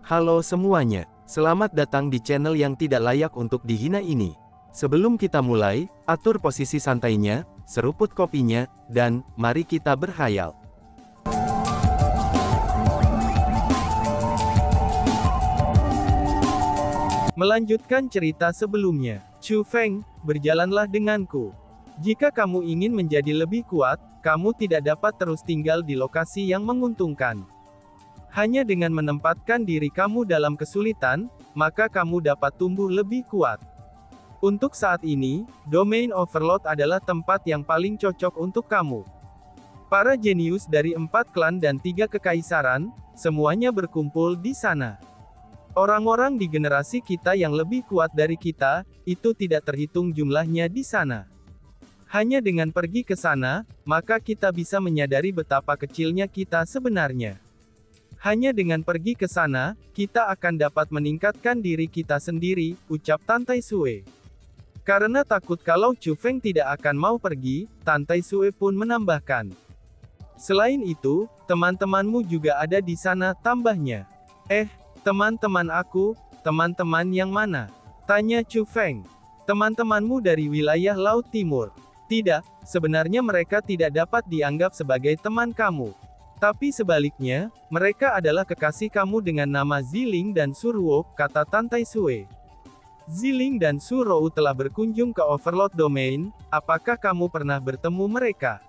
Halo semuanya, selamat datang di channel yang tidak layak untuk dihina ini. Sebelum kita mulai, atur posisi santainya, seruput kopinya, dan mari kita berkhayal. Melanjutkan cerita sebelumnya, Chu Feng, berjalanlah denganku. Jika kamu ingin menjadi lebih kuat, kamu tidak dapat terus tinggal di lokasi yang menguntungkan. Hanya dengan menempatkan diri kamu dalam kesulitan, maka kamu dapat tumbuh lebih kuat. Untuk saat ini, Domain Overload adalah tempat yang paling cocok untuk kamu. Para jenius dari 4 klan dan 3 kekaisaran, semuanya berkumpul di sana. Orang-orang di generasi kita yang lebih kuat dari kita, itu tidak terhitung jumlahnya di sana. Hanya dengan pergi ke sana, maka kita bisa menyadari betapa kecilnya kita sebenarnya. Hanya dengan pergi ke sana, kita akan dapat meningkatkan diri kita sendiri, ucap Tantai Sue. Karena takut kalau Chu Feng tidak akan mau pergi, Tantai Sue pun menambahkan. Selain itu, teman-temanmu juga ada di sana, tambahnya. Teman-teman aku, teman-teman yang mana? Tanya Chu Feng. Teman-temanmu dari wilayah Laut Timur. Tidak, sebenarnya mereka tidak dapat dianggap sebagai teman kamu. Tapi sebaliknya, mereka adalah kekasih kamu dengan nama Ziling dan Suruo, kata Tantai Sue. Ziling dan Suruo telah berkunjung ke Overload Domain, apakah kamu pernah bertemu mereka?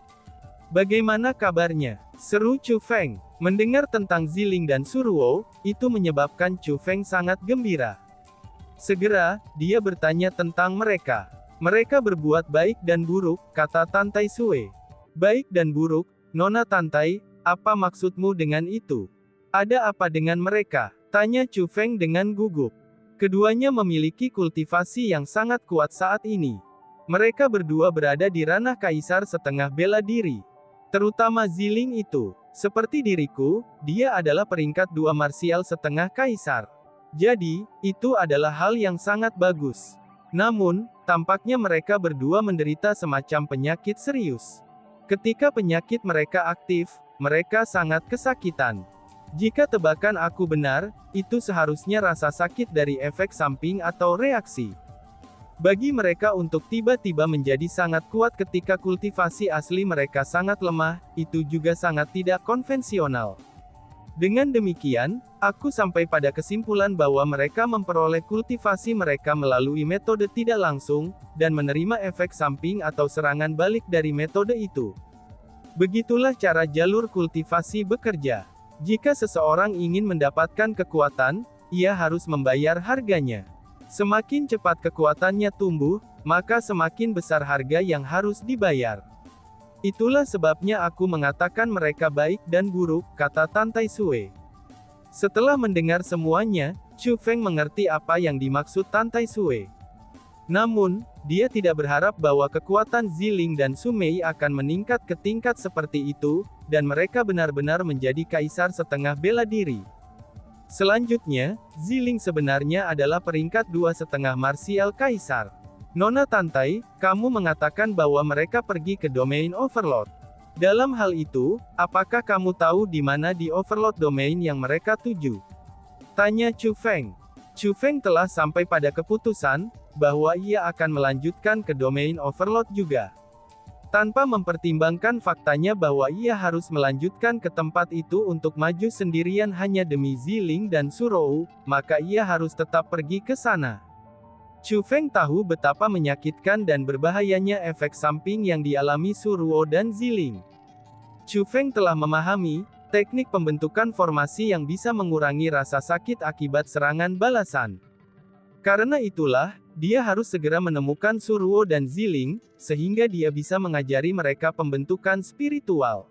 Bagaimana kabarnya? Seru Chu Feng. Mendengar tentang Ziling dan Suruo, itu menyebabkan Chu Feng sangat gembira. Segera, dia bertanya tentang mereka. Mereka berbuat baik dan buruk, kata Tantai Sue. Baik dan buruk, Nona Tantai, apa maksudmu dengan itu? Ada apa dengan mereka? Tanya Chu Feng dengan gugup. Keduanya memiliki kultivasi yang sangat kuat saat ini. Mereka berdua berada di ranah kaisar setengah bela diri. Terutama Ziling itu. Seperti diriku, dia adalah peringkat 2 marsial setengah kaisar. Jadi, itu adalah hal yang sangat bagus. Namun, tampaknya mereka berdua menderita semacam penyakit serius. Ketika penyakit mereka aktif, mereka sangat kesakitan. Jika tebakan aku benar, itu seharusnya rasa sakit dari efek samping atau reaksi. Bagi mereka untuk tiba-tiba menjadi sangat kuat ketika kultivasi asli mereka sangat lemah, itu juga sangat tidak konvensional. Dengan demikian, aku sampai pada kesimpulan bahwa mereka memperoleh kultivasi mereka melalui metode tidak langsung, dan menerima efek samping atau serangan balik dari metode itu. Begitulah cara jalur kultivasi bekerja. Jika seseorang ingin mendapatkan kekuatan, ia harus membayar harganya. Semakin cepat kekuatannya tumbuh, maka semakin besar harga yang harus dibayar. Itulah sebabnya aku mengatakan mereka baik dan buruk, kata Tantai Sue. Setelah mendengar semuanya, Chu Feng mengerti apa yang dimaksud Tantai Sue. Namun, dia tidak berharap bahwa kekuatan Ziling dan Sumei akan meningkat ke tingkat seperti itu, dan mereka benar-benar menjadi kaisar setengah bela diri. Selanjutnya, Ziling sebenarnya adalah peringkat 2 setengah marsial kaisar. Nona Tantai, kamu mengatakan bahwa mereka pergi ke Domain Overload. Dalam hal itu, apakah kamu tahu di mana di Overload Domain yang mereka tuju? Tanya Chu Feng. Chu Feng telah sampai pada keputusan, bahwa ia akan melanjutkan ke Domain Overload juga. Tanpa mempertimbangkan faktanya bahwa ia harus melanjutkan ke tempat itu untuk maju sendirian hanya demi Ziling dan Suruo, maka ia harus tetap pergi ke sana. Chu Feng tahu betapa menyakitkan dan berbahayanya efek samping yang dialami Suruo dan Ziling. Chu Feng telah memahami teknik pembentukan formasi yang bisa mengurangi rasa sakit akibat serangan balasan. Karena itulah, dia harus segera menemukan Suruo dan Ziling, sehingga dia bisa mengajari mereka pembentukan spiritual.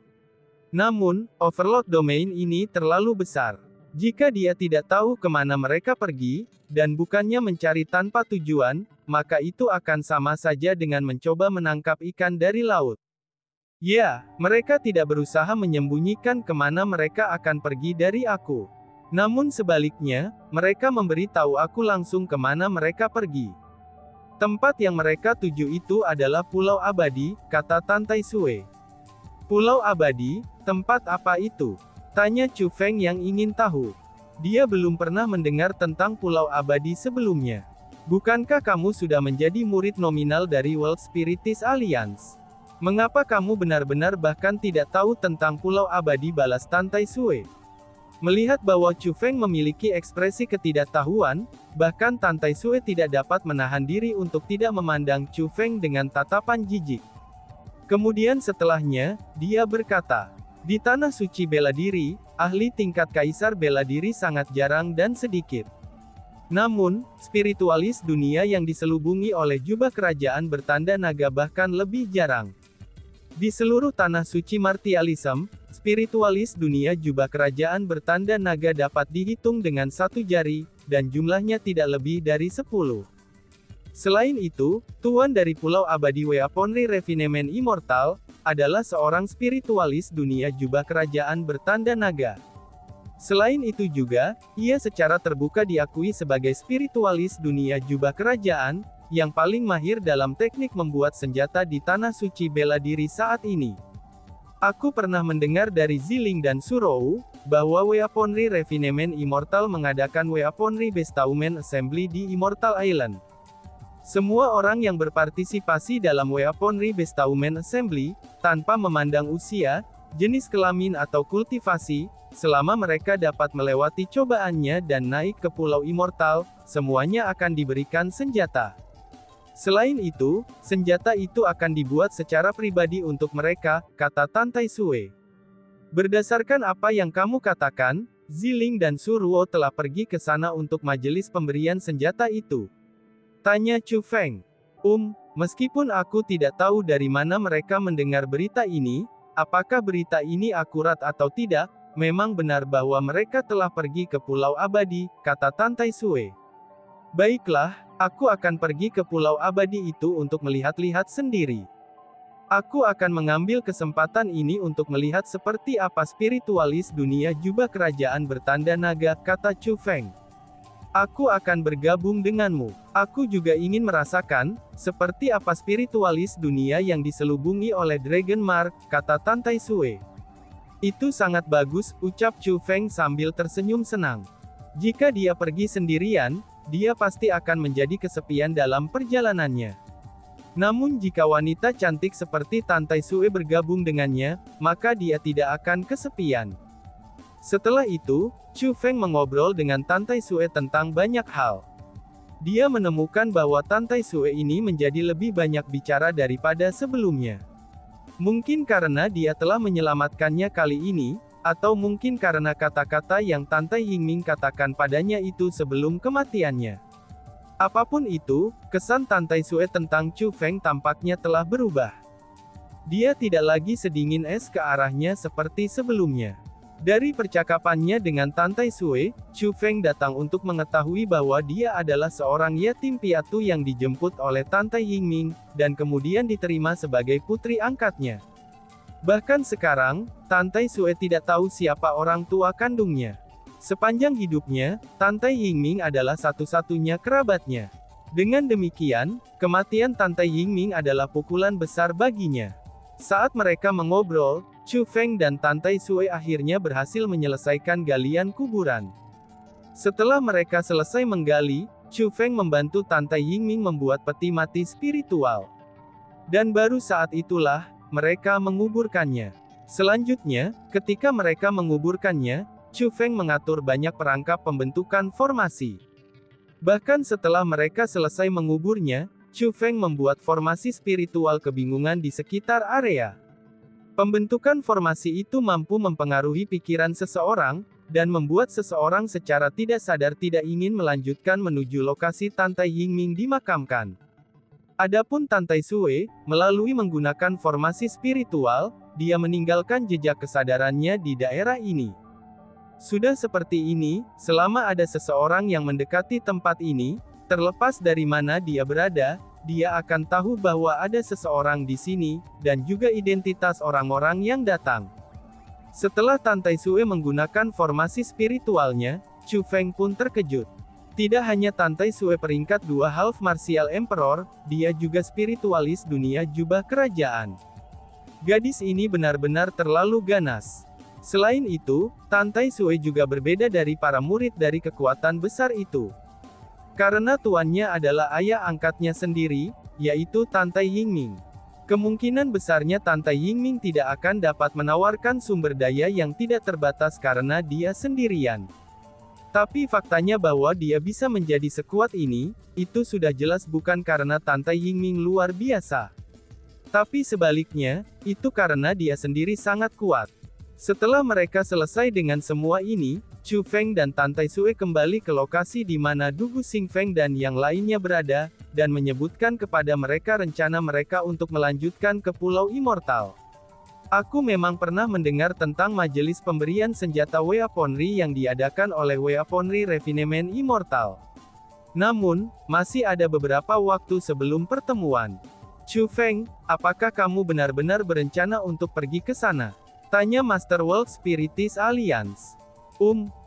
Namun, Overload Domain ini terlalu besar. Jika dia tidak tahu kemana mereka pergi, dan bukannya mencari tanpa tujuan, maka itu akan sama saja dengan mencoba menangkap ikan dari laut. Ya, mereka tidak berusaha menyembunyikan kemana mereka akan pergi dari aku. Namun sebaliknya, mereka memberitahu aku langsung kemana mereka pergi. Tempat yang mereka tuju itu adalah Pulau Abadi, kata Tantai Sue. Pulau Abadi, tempat apa itu? Tanya Chu Feng yang ingin tahu. Dia belum pernah mendengar tentang Pulau Abadi sebelumnya. Bukankah kamu sudah menjadi murid nominal dari World Spiritist Alliance? Mengapa kamu benar-benar bahkan tidak tahu tentang Pulau Abadi, balas Tantai Sue. Melihat bahwa Chu Feng memiliki ekspresi ketidaktahuan, bahkan Tantai Sue tidak dapat menahan diri untuk tidak memandang Chu Feng dengan tatapan jijik. Kemudian setelahnya, dia berkata, di Tanah Suci Bela Diri, ahli tingkat Kaisar Bela Diri sangat jarang dan sedikit. Namun, spiritualis dunia yang diselubungi oleh jubah kerajaan bertanda naga bahkan lebih jarang. Di seluruh Tanah Suci Martialism, spiritualis dunia jubah kerajaan bertanda naga dapat dihitung dengan satu jari, dan jumlahnya tidak lebih dari 10. Selain itu, Tuan dari Pulau Abadi Weaponry Refinement Immortal, adalah seorang spiritualis dunia jubah kerajaan bertanda naga. Selain itu juga, ia secara terbuka diakui sebagai spiritualis dunia jubah kerajaan, yang paling mahir dalam teknik membuat senjata di Tanah Suci Bela Diri saat ini. Aku pernah mendengar dari Ziling dan Surou, bahwa Weaponry Refinement Immortal mengadakan Weaponry Bestowment Assembly di Immortal Island. Semua orang yang berpartisipasi dalam Weaponry Bestowment Assembly, tanpa memandang usia, jenis kelamin atau kultivasi, selama mereka dapat melewati cobaannya dan naik ke Pulau Immortal, semuanya akan diberikan senjata. Selain itu, senjata itu akan dibuat secara pribadi untuk mereka, kata Tantai Sue. Berdasarkan apa yang kamu katakan, Ziling dan Suruo telah pergi ke sana untuk majelis pemberian senjata itu. Tanya Chu Feng. Meskipun aku tidak tahu dari mana mereka mendengar berita ini, apakah berita ini akurat atau tidak, memang benar bahwa mereka telah pergi ke Pulau Abadi, kata Tantai Sue. Baiklah, aku akan pergi ke Pulau Abadi itu untuk melihat-lihat sendiri. Aku akan mengambil kesempatan ini untuk melihat seperti apa spiritualis dunia jubah kerajaan bertanda naga, kata Chu Feng. Aku akan bergabung denganmu. Aku juga ingin merasakan, seperti apa spiritualis dunia yang diselubungi oleh Dragon Mark, kata Tantai Sue. Itu sangat bagus, ucap Chu Feng sambil tersenyum senang. Jika dia pergi sendirian, dia pasti akan menjadi kesepian dalam perjalanannya. Namun jika wanita cantik seperti Tantai Sue bergabung dengannya, maka dia tidak akan kesepian. Setelah itu, Chu Feng mengobrol dengan Tantai Sue tentang banyak hal. Dia menemukan bahwa Tantai Sue ini menjadi lebih banyak bicara daripada sebelumnya. Mungkin karena dia telah menyelamatkannya kali ini, atau mungkin karena kata-kata yang Tantai Yingming katakan padanya itu sebelum kematiannya. Apapun itu, kesan Tantai Sue tentang Chu Feng tampaknya telah berubah. Dia tidak lagi sedingin es ke arahnya seperti sebelumnya. Dari percakapannya dengan Tantai Sue, Chu Feng datang untuk mengetahui bahwa dia adalah seorang yatim piatu yang dijemput oleh Tantai Yingming, dan kemudian diterima sebagai putri angkatnya. Bahkan sekarang, Tantai Sue tidak tahu siapa orang tua kandungnya. Sepanjang hidupnya, Tantai Yingming adalah satu-satunya kerabatnya. Dengan demikian, kematian Tantai Yingming adalah pukulan besar baginya. Saat mereka mengobrol, Chu Feng dan Tantai Sue akhirnya berhasil menyelesaikan galian kuburan. Setelah mereka selesai menggali, Chu Feng membantu Tantai Yingming membuat peti mati spiritual. Dan baru saat itulah, mereka menguburkannya. Selanjutnya, ketika mereka menguburkannya, Chu Feng mengatur banyak perangkap pembentukan formasi. Bahkan setelah mereka selesai menguburnya, Chu Feng membuat formasi spiritual kebingungan di sekitar area. Pembentukan formasi itu mampu mempengaruhi pikiran seseorang, dan membuat seseorang secara tidak sadar tidak ingin melanjutkan menuju lokasi Tantai Yingming dimakamkan. Adapun Tantai Sue, melalui menggunakan formasi spiritual, dia meninggalkan jejak kesadarannya di daerah ini. Sudah seperti ini, selama ada seseorang yang mendekati tempat ini, terlepas dari mana dia berada, dia akan tahu bahwa ada seseorang di sini, dan juga identitas orang-orang yang datang. Setelah Tantai Sue menggunakan formasi spiritualnya, Chu Feng pun terkejut. Tidak hanya Tantai Sue peringkat 2 Half Martial Emperor, dia juga spiritualis dunia jubah kerajaan. Gadis ini benar-benar terlalu ganas. Selain itu, Tantai Sue juga berbeda dari para murid dari kekuatan besar itu. Karena tuannya adalah ayah angkatnya sendiri, yaitu Tantai Yingming. Kemungkinan besarnya Tantai Yingming tidak akan dapat menawarkan sumber daya yang tidak terbatas karena dia sendirian. Tapi faktanya bahwa dia bisa menjadi sekuat ini, itu sudah jelas bukan karena Tantai Yingming luar biasa. Tapi sebaliknya, itu karena dia sendiri sangat kuat. Setelah mereka selesai dengan semua ini, Chu Feng dan Tantai Sue kembali ke lokasi di mana Dugu Xing Feng dan yang lainnya berada, dan menyebutkan kepada mereka rencana mereka untuk melanjutkan ke Pulau Immortal. Aku memang pernah mendengar tentang majelis pemberian senjata Weaponry yang diadakan oleh Weaponry Refinement Immortal. Namun, masih ada beberapa waktu sebelum pertemuan. Chu Feng, apakah kamu benar-benar berencana untuk pergi ke sana? Tanya Master World Spiritist Alliance.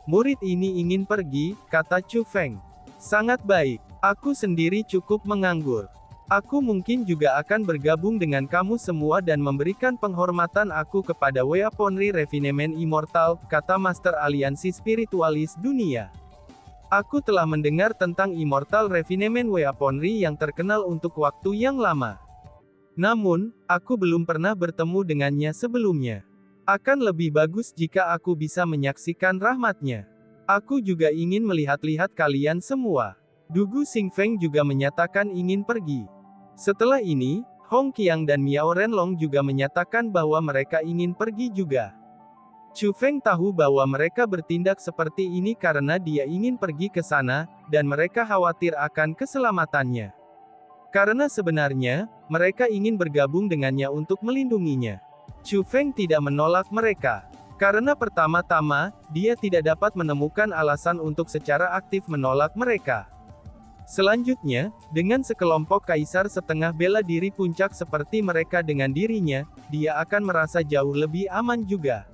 Murid ini ingin pergi, kata Chu Feng. Sangat baik. Aku sendiri cukup menganggur. Aku mungkin juga akan bergabung dengan kamu semua dan memberikan penghormatan aku kepada Weaponry Refinement Immortal, kata Master Aliansi Spiritualis Dunia. Aku telah mendengar tentang Immortal Refinement Weaponry yang terkenal untuk waktu yang lama. Namun, aku belum pernah bertemu dengannya sebelumnya. Akan lebih bagus jika aku bisa menyaksikan rahmatnya. Aku juga ingin melihat-lihat kalian semua. Dugu Xing Feng juga menyatakan ingin pergi. Setelah ini, Hong Qiang dan Miao Renlong juga menyatakan bahwa mereka ingin pergi juga. Chu Feng tahu bahwa mereka bertindak seperti ini karena dia ingin pergi ke sana, dan mereka khawatir akan keselamatannya. Karena sebenarnya, mereka ingin bergabung dengannya untuk melindunginya. Chu Feng tidak menolak mereka. Karena pertama-tama, dia tidak dapat menemukan alasan untuk secara aktif menolak mereka. Selanjutnya, dengan sekelompok kaisar setengah bela diri puncak seperti mereka dengan dirinya, dia akan merasa jauh lebih aman juga.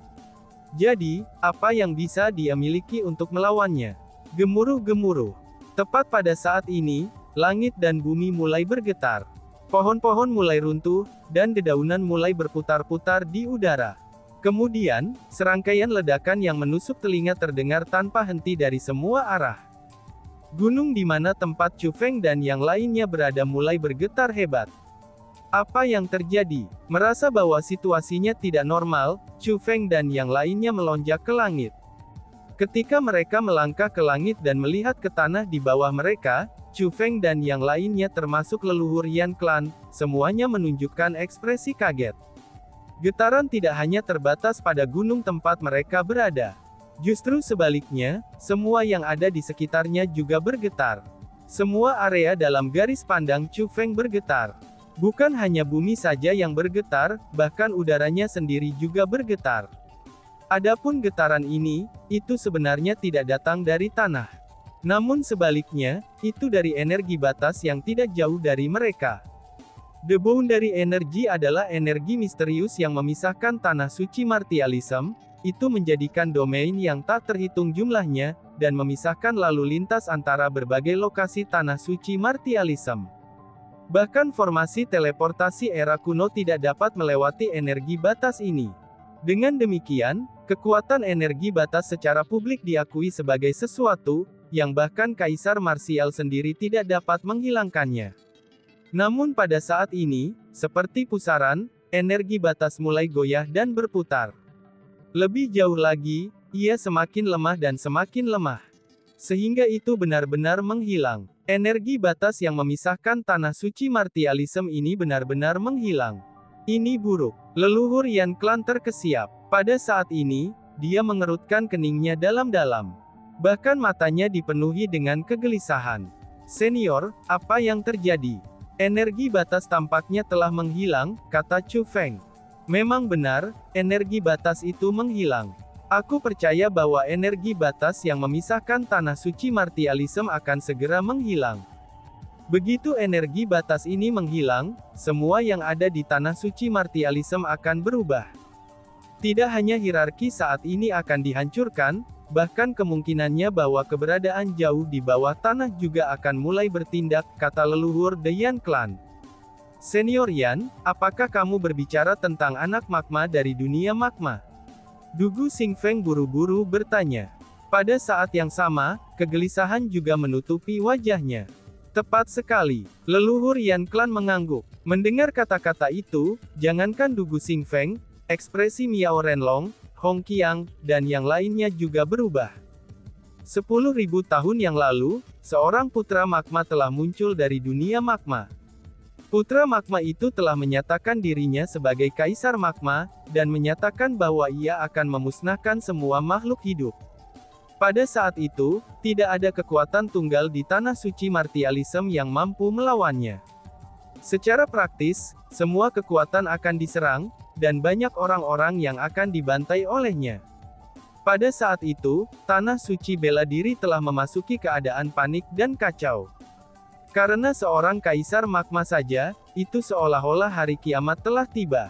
Jadi, apa yang bisa dia miliki untuk melawannya? Gemuruh-gemuruh. Tepat pada saat ini, langit dan bumi mulai bergetar. Pohon-pohon mulai runtuh, dan dedaunan mulai berputar-putar di udara. Kemudian, serangkaian ledakan yang menusuk telinga terdengar tanpa henti dari semua arah. Gunung di mana tempat Chu Feng dan yang lainnya berada mulai bergetar hebat. Apa yang terjadi? Merasa bahwa situasinya tidak normal, Chu Feng dan yang lainnya melonjak ke langit. Ketika mereka melangkah ke langit dan melihat ke tanah di bawah mereka, Chu Feng dan yang lainnya termasuk leluhur Yan Clan, semuanya menunjukkan ekspresi kaget. Getaran tidak hanya terbatas pada gunung tempat mereka berada. Justru sebaliknya, semua yang ada di sekitarnya juga bergetar. Semua area dalam garis pandang Chu Feng bergetar. Bukan hanya bumi saja yang bergetar, bahkan udaranya sendiri juga bergetar. Adapun getaran ini, itu sebenarnya tidak datang dari tanah. Namun sebaliknya, itu dari energi batas yang tidak jauh dari mereka. The Boundary Energy adalah energi misterius yang memisahkan tanah suci Martialism, itu menjadikan domain yang tak terhitung jumlahnya, dan memisahkan lalu lintas antara berbagai lokasi tanah suci Martialism. Bahkan formasi teleportasi era kuno tidak dapat melewati energi batas ini. Dengan demikian, kekuatan energi batas secara publik diakui sebagai sesuatu, yang bahkan Kaisar Marsial sendiri tidak dapat menghilangkannya. Namun pada saat ini, seperti pusaran, energi batas mulai goyah dan berputar. Lebih jauh lagi, ia semakin lemah dan semakin lemah. Sehingga itu benar-benar menghilang. Energi batas yang memisahkan tanah suci Martialism ini benar-benar menghilang. Ini buruk. Leluhur Yan Clan terkesiap. Pada saat ini, dia mengerutkan keningnya dalam-dalam. Bahkan matanya dipenuhi dengan kegelisahan. Senior, apa yang terjadi? Energi batas tampaknya telah menghilang, kata Chu Feng. Memang benar, energi batas itu menghilang. Aku percaya bahwa energi batas yang memisahkan tanah suci Martialism akan segera menghilang. Begitu energi batas ini menghilang, semua yang ada di tanah suci Martialism akan berubah. Tidak hanya hierarki saat ini akan dihancurkan, bahkan kemungkinannya bahwa keberadaan jauh di bawah tanah juga akan mulai bertindak, kata leluhur The Yan Clan. Senior Yan, apakah kamu berbicara tentang anak magma dari dunia magma? Dugu Xingfeng buru-buru bertanya. Pada saat yang sama, kegelisahan juga menutupi wajahnya. Tepat sekali, leluhur Yan Clan mengangguk. Mendengar kata-kata itu, jangankan Dugu Xingfeng, ekspresi Miao Renlong, Hong Qiang, dan yang lainnya juga berubah. 10.000 tahun yang lalu, seorang putra magma telah muncul dari dunia magma. Putra magma itu telah menyatakan dirinya sebagai kaisar magma, dan menyatakan bahwa ia akan memusnahkan semua makhluk hidup. Pada saat itu, tidak ada kekuatan tunggal di tanah suci martialisme yang mampu melawannya. Secara praktis, semua kekuatan akan diserang, dan banyak orang-orang yang akan dibantai olehnya. Pada saat itu, tanah suci bela diri telah memasuki keadaan panik dan kacau. Karena seorang kaisar magma saja, itu seolah-olah hari kiamat telah tiba.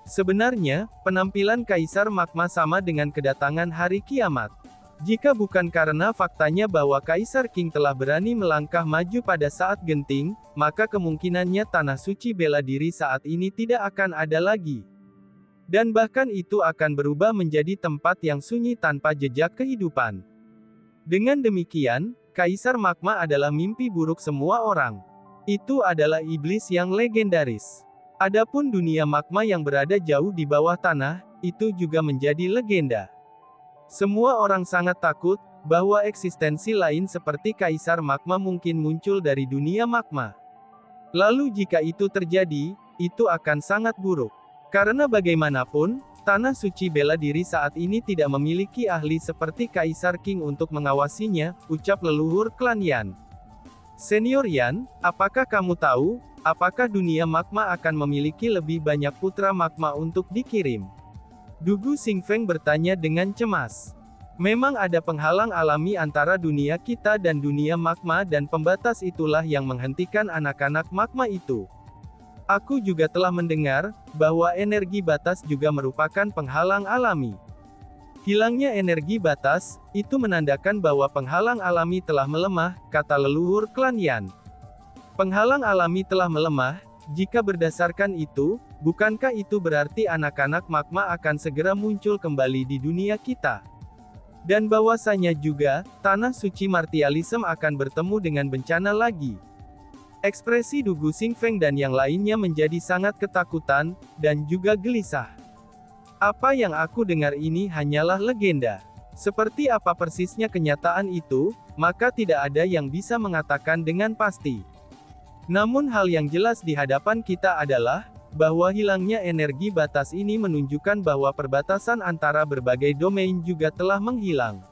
Sebenarnya, penampilan kaisar magma sama dengan kedatangan hari kiamat. Jika bukan karena faktanya bahwa Kaisar Qing telah berani melangkah maju pada saat genting, maka kemungkinannya tanah suci bela diri saat ini tidak akan ada lagi. Dan bahkan itu akan berubah menjadi tempat yang sunyi tanpa jejak kehidupan. Dengan demikian, Kaisar Magma adalah mimpi buruk semua orang. Itu adalah iblis yang legendaris. Adapun dunia magma yang berada jauh di bawah tanah, itu juga menjadi legenda. Semua orang sangat takut bahwa eksistensi lain seperti Kaisar Magma mungkin muncul dari dunia magma. Lalu jika itu terjadi, itu akan sangat buruk. Karena bagaimanapun, tanah suci bela diri saat ini tidak memiliki ahli seperti Kaisar Qing untuk mengawasinya, ucap leluhur klan Yan. Senior Yan, apakah kamu tahu, apakah dunia magma akan memiliki lebih banyak putra magma untuk dikirim? Dugu Xingfeng bertanya dengan cemas. Memang ada penghalang alami antara dunia kita dan dunia magma dan pembatas itulah yang menghentikan anak-anak magma itu. Aku juga telah mendengar, bahwa energi batas juga merupakan penghalang alami. Hilangnya energi batas, itu menandakan bahwa penghalang alami telah melemah, kata leluhur klan Yan. Penghalang alami telah melemah, jika berdasarkan itu, bukankah itu berarti anak-anak magma akan segera muncul kembali di dunia kita? Dan bahwasanya juga, tanah suci martialisme akan bertemu dengan bencana lagi. Ekspresi Dugu Xingfeng dan yang lainnya menjadi sangat ketakutan, dan juga gelisah. Apa yang aku dengar ini hanyalah legenda. Seperti apa persisnya kenyataan itu, maka tidak ada yang bisa mengatakan dengan pasti. Namun hal yang jelas di hadapan kita adalah, bahwa hilangnya energi batas ini menunjukkan bahwa perbatasan antara berbagai domain juga telah menghilang.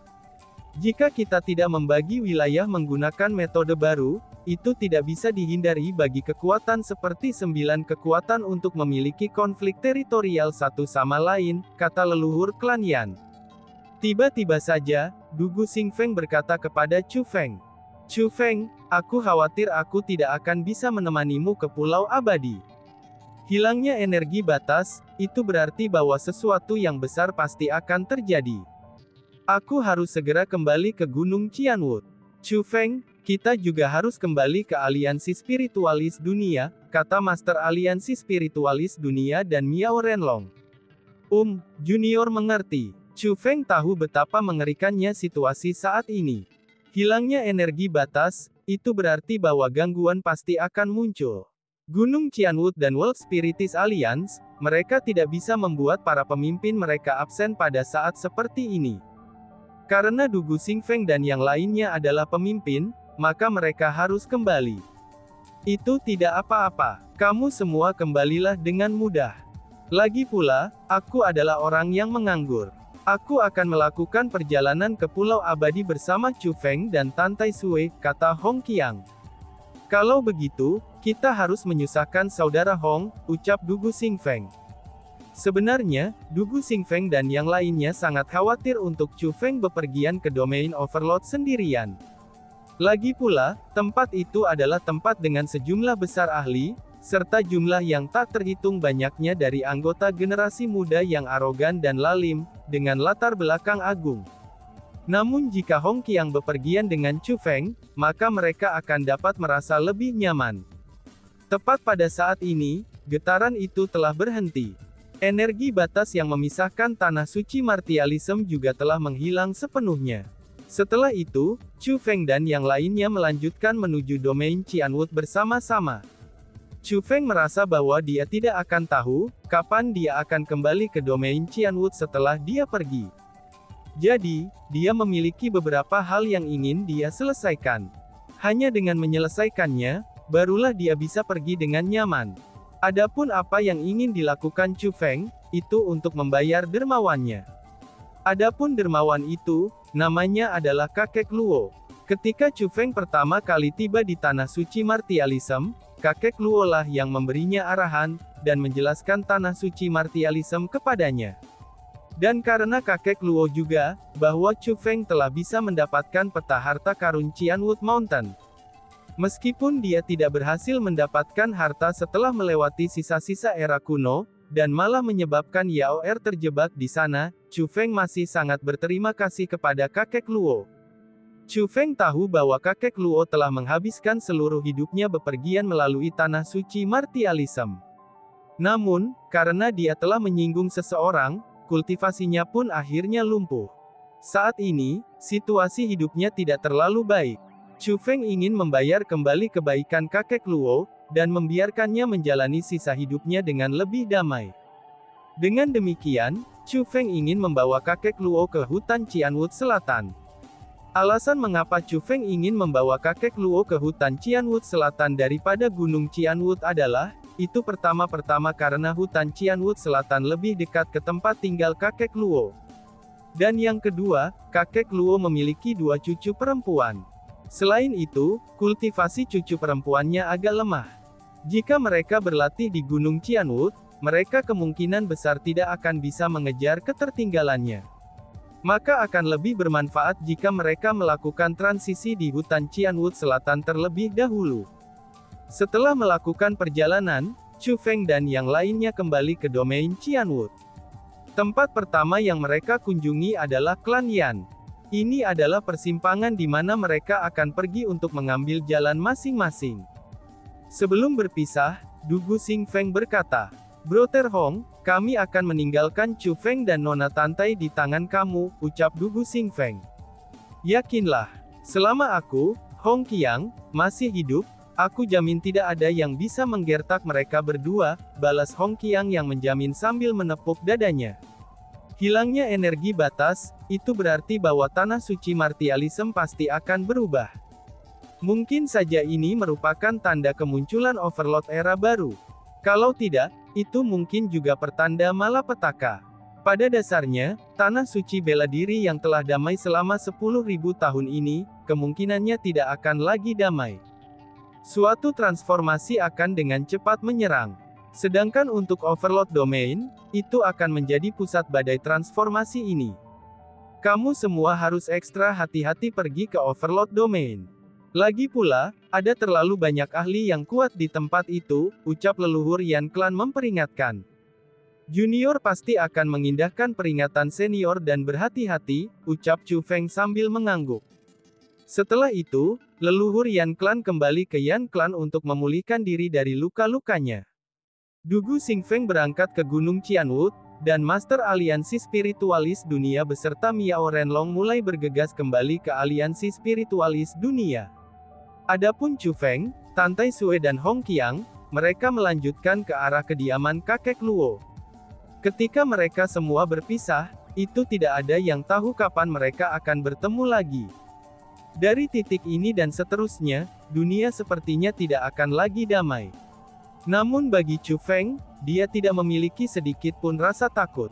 Jika kita tidak membagi wilayah menggunakan metode baru, itu tidak bisa dihindari bagi kekuatan seperti 9 kekuatan untuk memiliki konflik teritorial satu sama lain, kata leluhur klan Yan. Tiba-tiba saja, Dugu Xingfeng berkata kepada Chu Feng. Chu Feng, aku khawatir aku tidak akan bisa menemanimu ke Pulau Abadi. Hilangnya energi batas, itu berarti bahwa sesuatu yang besar pasti akan terjadi. Aku harus segera kembali ke Gunung Qianwood. Chu Feng, kita juga harus kembali ke aliansi spiritualis dunia, kata Master Aliansi Spiritualis Dunia dan Miao Renlong. Junior mengerti. Chu Feng tahu betapa mengerikannya situasi saat ini. Hilangnya energi batas, itu berarti bahwa gangguan pasti akan muncul. Gunung Qianwood dan World Spiritist Alliance, mereka tidak bisa membuat para pemimpin mereka absen pada saat seperti ini. Karena Dugu Xingfeng dan yang lainnya adalah pemimpin, maka mereka harus kembali. Itu tidak apa-apa, kamu semua kembalilah dengan mudah. Lagi pula, aku adalah orang yang menganggur. Aku akan melakukan perjalanan ke Pulau Abadi bersama Chu Feng dan Tantai Sui, kata Hong Qiang. Kalau begitu, kita harus menyusahkan saudara Hong, ucap Dugu Xingfeng. Sebenarnya, Dugu Xingfeng dan yang lainnya sangat khawatir untuk Chu Feng bepergian ke domain Overlord sendirian. Lagi pula, tempat itu adalah tempat dengan sejumlah besar ahli, serta jumlah yang tak terhitung banyaknya dari anggota generasi muda yang arogan dan lalim, dengan latar belakang agung. Namun jika Hong Qiang bepergian dengan Chu Feng, maka mereka akan dapat merasa lebih nyaman. Tepat pada saat ini, getaran itu telah berhenti. Energi batas yang memisahkan tanah suci martialism juga telah menghilang sepenuhnya. Setelah itu, Chu Feng dan yang lainnya melanjutkan menuju domain Qianwood bersama-sama. Chu Feng merasa bahwa dia tidak akan tahu, kapan dia akan kembali ke domain Qianwood setelah dia pergi. Jadi, dia memiliki beberapa hal yang ingin dia selesaikan. Hanya dengan menyelesaikannya, barulah dia bisa pergi dengan nyaman. Adapun apa yang ingin dilakukan Chu Feng, itu untuk membayar dermawannya. Adapun dermawan itu, namanya adalah kakek Luo. Ketika Chu Feng pertama kali tiba di tanah suci martialism, kakek Luo lah yang memberinya arahan, dan menjelaskan tanah suci martialism kepadanya. Dan karena kakek Luo juga, bahwa Chu Feng telah bisa mendapatkan peta harta karun Qianwood Mountain. Meskipun dia tidak berhasil mendapatkan harta setelah melewati sisa-sisa era kuno, dan malah menyebabkan Yao Er terjebak di sana, Chu Feng masih sangat berterima kasih kepada kakek Luo. Chu Feng tahu bahwa kakek Luo telah menghabiskan seluruh hidupnya bepergian melalui tanah suci martialism. Namun, karena dia telah menyinggung seseorang, kultivasinya pun akhirnya lumpuh. Saat ini, situasi hidupnya tidak terlalu baik. Chu Feng ingin membayar kembali kebaikan kakek Luo, dan membiarkannya menjalani sisa hidupnya dengan lebih damai. Dengan demikian, Chu Feng ingin membawa kakek Luo ke hutan Qianwood Selatan. Alasan mengapa Chu Feng ingin membawa kakek Luo ke hutan Qianwood Selatan daripada gunung Qianwood adalah, itu pertama-tama karena hutan Qianwood Selatan lebih dekat ke tempat tinggal kakek Luo. Dan yang kedua, kakek Luo memiliki 2 cucu perempuan. Selain itu, kultivasi cucu perempuannya agak lemah. Jika mereka berlatih di Gunung Qianwood, mereka kemungkinan besar tidak akan bisa mengejar ketertinggalannya. Maka akan lebih bermanfaat jika mereka melakukan transisi di hutan Qianwood Selatan terlebih dahulu. Setelah melakukan perjalanan, Chu Feng dan yang lainnya kembali ke domain Qianwood. Tempat pertama yang mereka kunjungi adalah klan Yan. Ini adalah persimpangan di mana mereka akan pergi untuk mengambil jalan masing-masing. Sebelum berpisah, Dugu Xing Feng berkata, "Brother Hong, kami akan meninggalkan Chu Feng dan Nona Tantai di tangan kamu," ucap Dugu Xing Feng. "Yakinlah, selama aku, Hong Qiang, masih hidup, aku jamin tidak ada yang bisa menggertak mereka berdua," balas Hong Qiang yang menjamin sambil menepuk dadanya. Hilangnya energi batas, itu berarti bahwa tanah suci martialism pasti akan berubah. Mungkin saja ini merupakan tanda kemunculan Overlord era baru. Kalau tidak, itu mungkin juga pertanda malapetaka. Pada dasarnya, tanah suci bela diri yang telah damai selama 10.000 tahun ini, kemungkinannya tidak akan lagi damai. Suatu transformasi akan dengan cepat menyerang. Sedangkan untuk Overlord Domain, itu akan menjadi pusat badai transformasi ini. Kamu semua harus ekstra hati-hati pergi ke Overlord Domain. Lagi pula, ada terlalu banyak ahli yang kuat di tempat itu, ucap leluhur Yan Clan memperingatkan. Junior pasti akan mengindahkan peringatan senior dan berhati-hati, ucap Chu Feng sambil mengangguk. Setelah itu, leluhur Yan Clan kembali ke Yan Clan untuk memulihkan diri dari luka-lukanya. Dugu Xing Feng berangkat ke Gunung Qianwood, dan Master Aliansi Spiritualis Dunia beserta Miao Renlong mulai bergegas kembali ke Aliansi Spiritualis Dunia. Adapun Chu Feng, Tantai Sue dan Hong Qiang, mereka melanjutkan ke arah kediaman kakek Luo. Ketika mereka semua berpisah, itu tidak ada yang tahu kapan mereka akan bertemu lagi. Dari titik ini dan seterusnya, dunia sepertinya tidak akan lagi damai. Namun bagi Chu Feng, dia tidak memiliki sedikit pun rasa takut.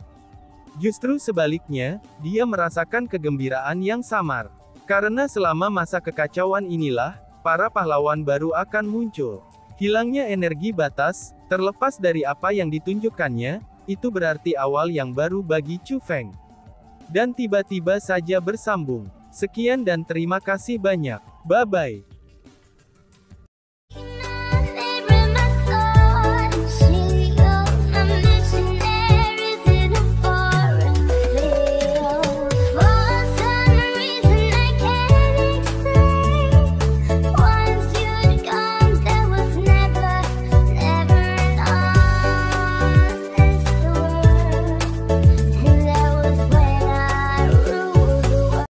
Justru sebaliknya, dia merasakan kegembiraan yang samar. Karena selama masa kekacauan inilah, para pahlawan baru akan muncul. Hilangnya energi batas, terlepas dari apa yang ditunjukkannya, itu berarti awal yang baru bagi Chu Feng. Dan tiba-tiba saja bersambung. Sekian dan terima kasih banyak. Bye-bye.